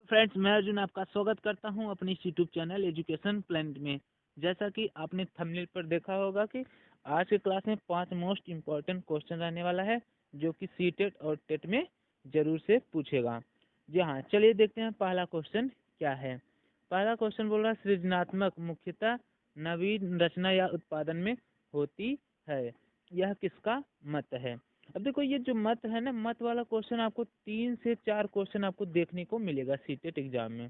Friends, मैं अर्जुन आपका स्वागत करता हूं अपने इस यूट्यूब चैनल एजुकेशन प्लेनेट में। जैसा कि आपने थंबनेल पर देखा होगा कि आज के क्लास में 5 मोस्ट इम्पॉर्टेंट क्वेश्चन रहने वाला है जो कि सीटेट और टेट में जरूर से पूछेगा। जी हाँ, चलिए देखते हैं पहला क्वेश्चन क्या है। पहला क्वेश्चन बोल रहा है सृजनात्मक मुख्यतः नवीन रचना या उत्पादन में होती है, यह किसका मत है। अब देखो, ये जो मत है ना, मत वाला क्वेश्चन आपको 3 से 4 क्वेश्चन आपको देखने को मिलेगा सीटेट एग्जाम में।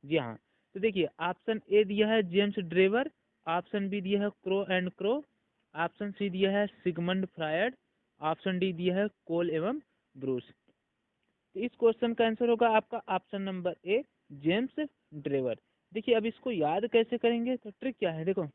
जी हाँ, तो देखिए, ऑप्शन ए दिया है जेम्स ड्रेवर, ऑप्शन बी दिया है Crow and Crow, option C दिया है सिगमंड फ्रायड, ऑप्शन डी दिया है कोल एवं ब्रूस। तो इस क्वेश्चन का आंसर होगा आपका ऑप्शन नंबर ए, जेम्स ड्रेवर। देखिए, अब इसको याद कैसे करेंगे, तो ट्रिक क्या है, देखो,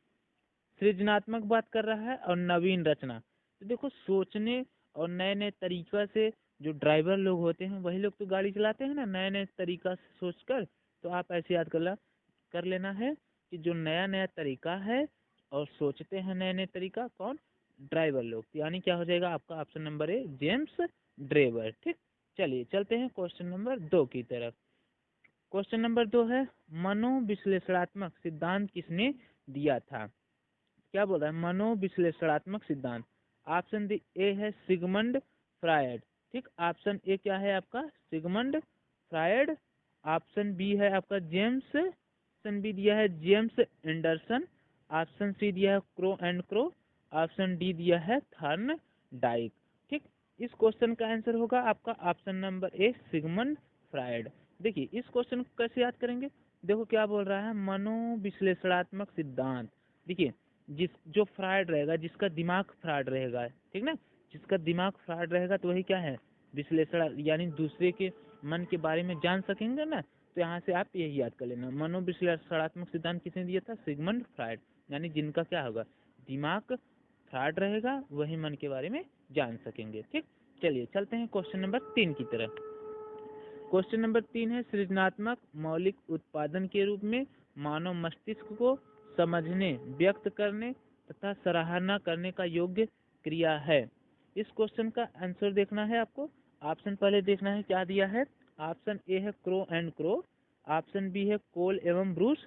सृजनात्मक बात कर रहा है और नवीन रचना। तो देखो, सोचने और नए नए तरीका से जो ड्राइवर लोग होते हैं वही लोग तो गाड़ी चलाते हैं ना, नए नए तरीका से सोचकर। तो आप ऐसे याद कर लेना है कि जो नया नया तरीका है और सोचते हैं नए नए तरीका, कौन? ड्राइवर लोग। तो यानी क्या हो जाएगा आपका ऑप्शन नंबर ए, जेम्स ड्रेवर। ठीक, चलिए चलते हैं क्वेश्चन नंबर 2 की तरफ। क्वेश्चन नंबर 2 है, मनोविश्लेषणात्मक सिद्धांत किसने दिया था। क्या बोल रहा है, मनोविश्लेषणात्मक सिद्धांत। ऑप्शन डी ए है सिगमंड फ्रायड। ठीक, ऑप्शन ए क्या है आपका, सिगमंड फ्रायड। ऑप्शन बी है आपका जेम्स, ऑप्शन बी दिया है जेम्स एंडरसन। ऑप्शन सी दिया है Crow and Crow. Option D दिया है थर्न डाइक। ठीक, इस क्वेश्चन का आंसर होगा आपका option number A, Sigmund Freud. देखिए, इस क्वेश्चन को कैसे याद करेंगे, देखो क्या बोल रहा है, मनोविश्लेषणात्मक सिद्धांत। देखिए, जो फ्रॉड रहेगा, जिसका दिमाग फ्रॉड रहेगा, ठीक ना, जिसका दिमाग फ्रॉड रहेगा तो वही क्या है, विश्लेषण, यानी दूसरे के मन के बारे में जान सकेंगे ना। तो यहाँ से आप यही याद कर लेना, मनोविश्लेषणात्मक सिद्धांत किसने दिया था, सिगमंड फ्रॉड। यानी जिनका क्या होगा, दिमाग फ्रॉड रहेगा, वही मन के बारे में जान सकेंगे। ठीक, चलिए चलते हैं क्वेश्चन नंबर 3 की तरफ। क्वेश्चन नंबर 3 है, सृजनात्मक मौलिक उत्पादन के रूप में मानव मस्तिष्क को समझने, व्यक्त करने तथा सराहना करने का योग्य क्रिया है। इस क्वेश्चन का आंसर देखना है आपको। ऑप्शन पहले देखना है क्या दिया है। ऑप्शन ए है Crow and Crow, option B है कोल एवं ब्रूस,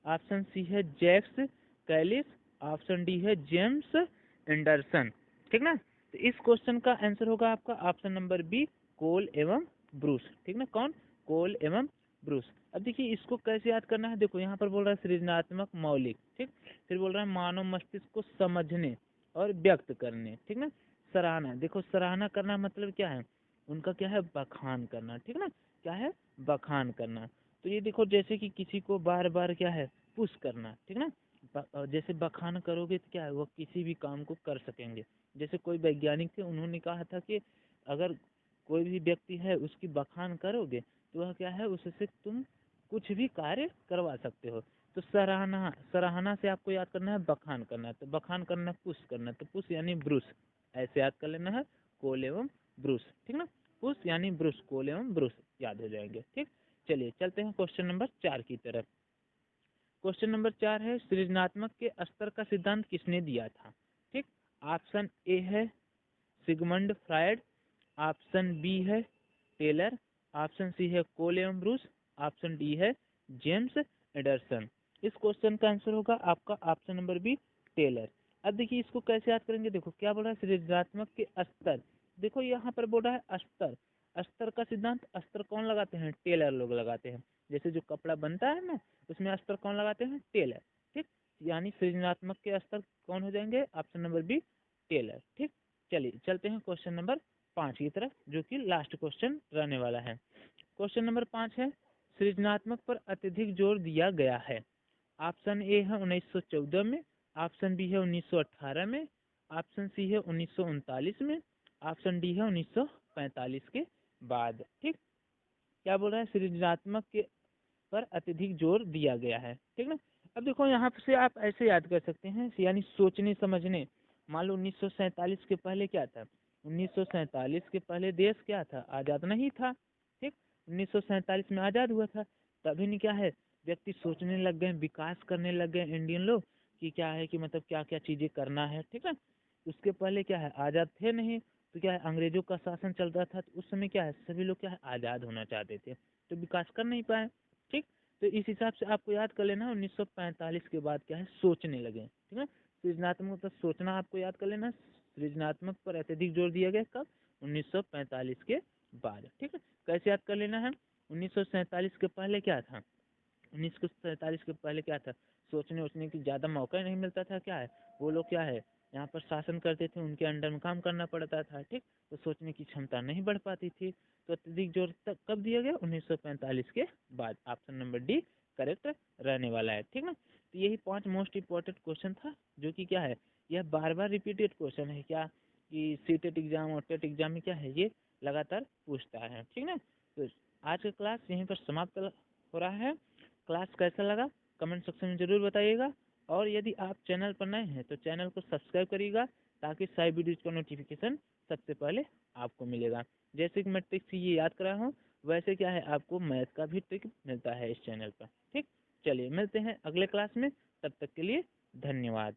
ऑप्शन सी है जैक्स कैलिस, ऑप्शन डी है जेम्स एंडरसन। ठीक ना, तो इस क्वेश्चन का आंसर होगा आपका ऑप्शन नंबर बी, कोल एवं ब्रूस। ठीक ना, कौन? कोल एवं ब्रूस। अब देखिए, इसको कैसे याद करना है, देखो यहाँ पर बोल रहा है सृजनात्मक मौलिक, ठीक, फिर बोल रहा है मानव मस्तिष्क को समझने और व्यक्त करने, ठीक ना, सराहना। देखो, सराहना करना मतलब क्या है, उनका क्या है, बखान करना। ठीक ना, क्या है, बखान करना। तो ये देखो, जैसे कि किसी को बार बार क्या है, पुश करना, ठीक ना, जैसे बखान करोगे तो क्या है, वो किसी भी काम को कर सकेंगे। जैसे कोई वैज्ञानिक थे, उन्होंने कहा था कि अगर कोई भी व्यक्ति है उसकी बखान करोगे तो वह क्या है, उससे तुम कुछ भी कार्य करवा सकते हो। तो सराहना, सराहना से आपको याद करना है बखान करना है, तो बखान करना पुश करना, तो पुश यानी ब्रूस, ऐसे याद कर लेना है, कोल एवं ब्रूस। ठीक ना, पुश यानी ब्रूस, कोल एवं ब्रूस याद हो जाएंगे। ठीक, चलिए चलते हैं क्वेश्चन नंबर 4 की तरफ। क्वेश्चन नंबर 4 है, सृजनात्मक के स्तर का सिद्धांत किसने दिया था। ठीक, ऑप्शन ए है सिगमंड फ्रायड, ऑप्शन बी है टेलर, ऑप्शन सी है कोल एवं ब्रूस, ऑप्शन डी है जेम्स एडरसन। इस क्वेश्चन का आंसर होगा आपका ऑप्शन नंबर बी, टेलर। अब देखिए, इसको कैसे याद करेंगे, देखो क्या बोल रहा है, सृजनात्मक के स्तर। देखो यहाँ पर बोल रहा है स्तर, स्तर का सिद्धांत, स्तर कौन लगाते हैं, टेलर लोग लगाते हैं। जैसे जो कपड़ा बनता है ना, उसमें अस्तर कौन लगाते हैं, टेलर। ठीक, यानी सृजनात्मक के स्तर कौन हो जाएंगे, ऑप्शन नंबर बी, टेलर। ठीक, चलिए चलते हैं क्वेश्चन नंबर 5 की तरफ, जो कि लास्ट क्वेश्चन रहने वाला है। क्वेश्चन नंबर 5 है, सृजनात्मक पर अत्यधिक जोर दिया गया है। ऑप्शन ए है 1914 में, ऑप्शन बी है 1918 में, ऑप्शन सी है 1939 में, ऑप्शन डी है 1945 के बाद। ठीक, क्या बोल रहा है, सृजनात्मक के पर अत्यधिक जोर दिया गया है। ठीक ना, अब देखो यहाँ से आप ऐसे याद कर सकते हैं, यानी सोचने समझने। मान लो 1947 के पहले क्या था, 1947 के पहले देश क्या था, आज़ाद नहीं था। ठीक, 1947 में आज़ाद हुआ था, तभी नहीं क्या है, व्यक्ति सोचने लग गए, विकास करने लग गए इंडियन लोग, कि क्या है कि मतलब क्या क्या चीज़ें करना है। ठीक है, उसके पहले क्या है, आज़ाद थे नहीं, तो क्या है, अंग्रेजों का शासन चल रहा था, तो उस समय क्या है, सभी लोग क्या है, आज़ाद होना चाहते थे। तो विकास कर नहीं पाए। ठीक, तो इस हिसाब से आपको याद कर लेना 1945 के बाद क्या है, सोचने लगे। ठीक है, सृजनात्मक तो सोचना आपको याद कर लेना, सृजनात्मक पर अत्यधिक जोर दिया गया कब, 1945 के बाद। ठीक है, कैसे याद कर लेना है, 1947 के पहले क्या था, 1947 के पहले क्या था, सोचने उचने की ज़्यादा मौका ही नहीं मिलता था। क्या है, वो लोग क्या है यहाँ पर शासन करते थे, उनके अंडर में काम करना पड़ता था। ठीक, तो सोचने की क्षमता नहीं बढ़ पाती थी। तो अत्यधिक जोर तक कब दिया गया, 1945 के बाद। ऑप्शन नंबर डी करेक्ट रहने वाला है। ठीक ना, तो यही 5 मोस्ट इम्पोर्टेंट क्वेश्चन था, जो कि क्या है, यह बार बार रिपीटेड क्वेश्चन है। क्या कि सीटेट एग्जाम और टेट एग्जाम में क्या है, ये लगातार पूछता है। ठीक ना, तो आज का क्लास यहीं पर समाप्त हो रहा है। क्लास कैसा लगा कमेंट सेक्शन में ज़रूर बताइएगा, और यदि आप चैनल पर नए हैं तो चैनल को सब्सक्राइब करिएगा, ताकि सारी वीडियोज़ का नोटिफिकेशन सबसे पहले आपको मिलेगा। जैसे कि मैं ट्रिक से ये याद करा हूँ, वैसे क्या है आपको मैथ का भी ट्रिक मिलता है इस चैनल पर। ठीक, चलिए मिलते हैं अगले क्लास में, तब तक के लिए धन्यवाद।